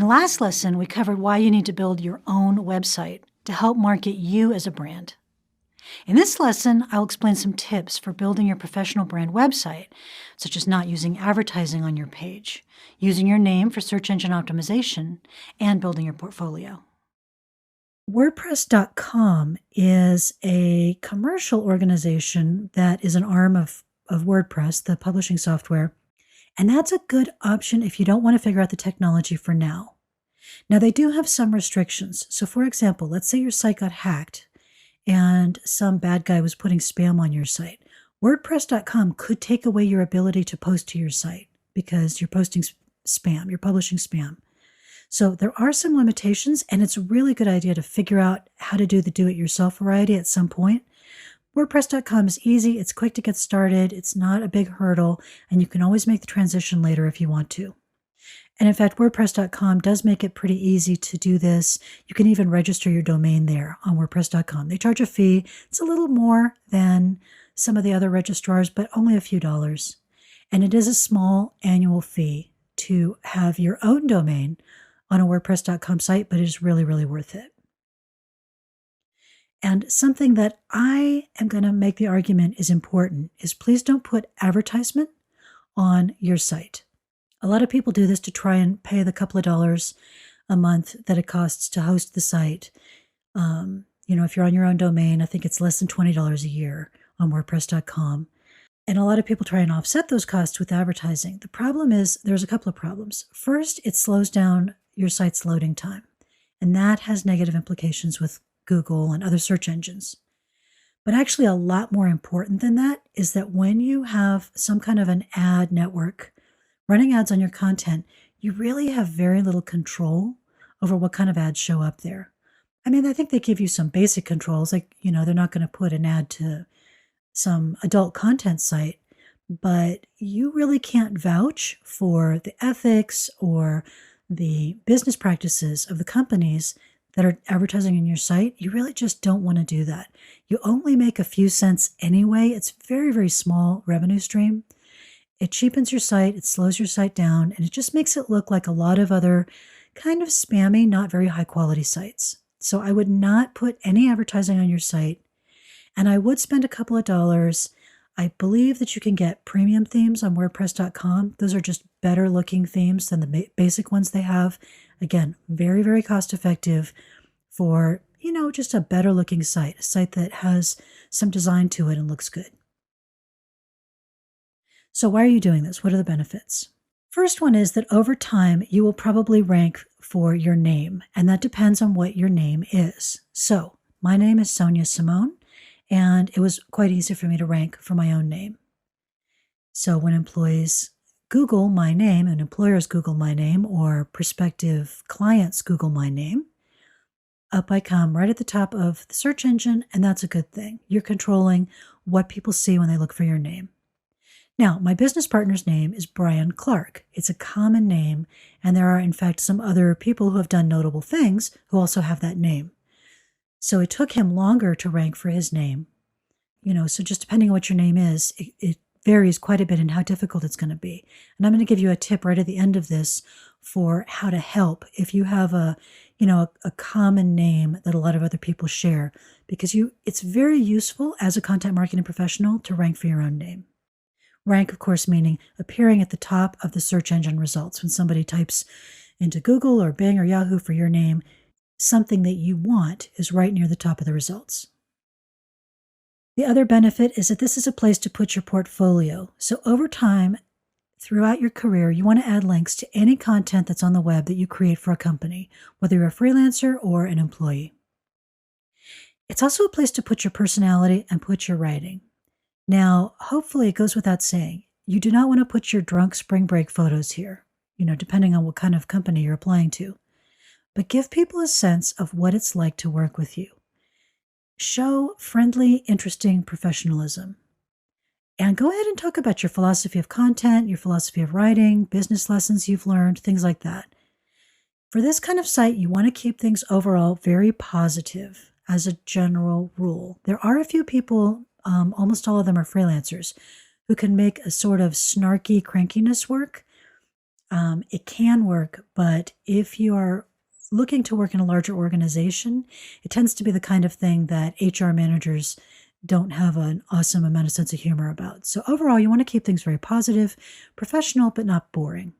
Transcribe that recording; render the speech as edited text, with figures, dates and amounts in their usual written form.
the last lesson, we covered why you need to build your own website to help market you as a brand. In this lesson, I'll explain some tips for building your professional brand website, such as not using advertising on your page, using your name for search engine optimization, and building your portfolio. WordPress.com is a commercial organization that is an arm of WordPress, the publishing software, and that's a good option if you don't want to figure out the technology for now. Now, they do have some restrictions. So, for example, let's say your site got hacked and some bad guy was putting spam on your site. WordPress.com could take away your ability to post to your site because you're posting spam, you're publishing spam. So there are some limitations, and it's a really good idea to figure out how to do the do-it-yourself variety at some point. WordPress.com is easy, it's quick to get started, it's not a big hurdle, and you can always make the transition later if you want to. And in fact, WordPress.com does make it pretty easy to do this. You can even register your domain there on WordPress.com. They charge a fee. It's a little more than some of the other registrars, but only a few dollars. And it is a small annual fee to have your own domain on a WordPress.com site, but it is really, really worth it. And something that I am going to make the argument is important is please don't put advertisement on your site. A lot of people do this to try and pay the couple of dollars a month that it costs to host the site. If you're on your own domain, I think it's less than $20 a year on WordPress.com. And a lot of people try and offset those costs with advertising. The problem is there's a couple of problems. First, it slows down your site's loading time, and that has negative implications with Google and other search engines. But actually, a lot more important than that is that when you have some kind of an ad network running ads on your content, you really have very little control over what kind of ads show up there. I mean, I think they give you some basic controls, like, they're not going to put an ad to some adult content site, but you really can't vouch for the ethics or the business practices of the companies that are advertising on your site. You really just don't want to do that. You only make a few cents anyway. It's very, very small revenue stream. It cheapens your site, it slows your site down, and it just makes it look like a lot of other kind of spammy, not very high quality sites. So I would not put any advertising on your site, and I would spend a couple of dollars. I believe that you can get premium themes on WordPress.com. Those are just better looking themes than the basic ones they have. Again, very, very cost effective for, just a better looking site, a site that has some design to it and looks good. So why are you doing this? What are the benefits? First one is that over time, you will probably rank for your name, and that depends on what your name is. So my name is Sonia Simone, and it was quite easy for me to rank for my own name. So when employees Google my name and employers Google my name or prospective clients Google my name, up I come right at the top of the search engine, and that's a good thing. You're controlling what people see when they look for your name. Now, my business partner's name is Brian Clark. It's a common name, and there are, in fact, some other people who have done notable things who also have that name. So it took him longer to rank for his name. So just depending on what your name is, it varies quite a bit in how difficult it's going to be. And I'm going to give you a tip right at the end of this for how to help if you have a common name that a lot of other people share, because it's very useful as a content marketing professional to rank for your own name. Rank, of course, meaning appearing at the top of the search engine results. When somebody types into Google or Bing or Yahoo for your name, something that you want is right near the top of the results. The other benefit is that this is a place to put your portfolio. So over time, throughout your career, you want to add links to any content that's on the web that you create for a company, whether you're a freelancer or an employee. It's also a place to put your personality and put your writing. Now, hopefully it goes without saying, you do not want to put your drunk spring break photos here, depending on what kind of company you're applying to. But give people a sense of what it's like to work with you. Show friendly, interesting professionalism. And go ahead and talk about your philosophy of content, your philosophy of writing, business lessons you've learned, things like that. For this kind of site, you want to keep things overall very positive as a general rule. There are a few people, almost all of them are freelancers, who can make a sort of snarky crankiness work. It can work, but if you are looking to work in a larger organization, it tends to be the kind of thing that HR managers don't have an awesome amount of sense of humor about. So overall, you want to keep things very positive, professional, but not boring.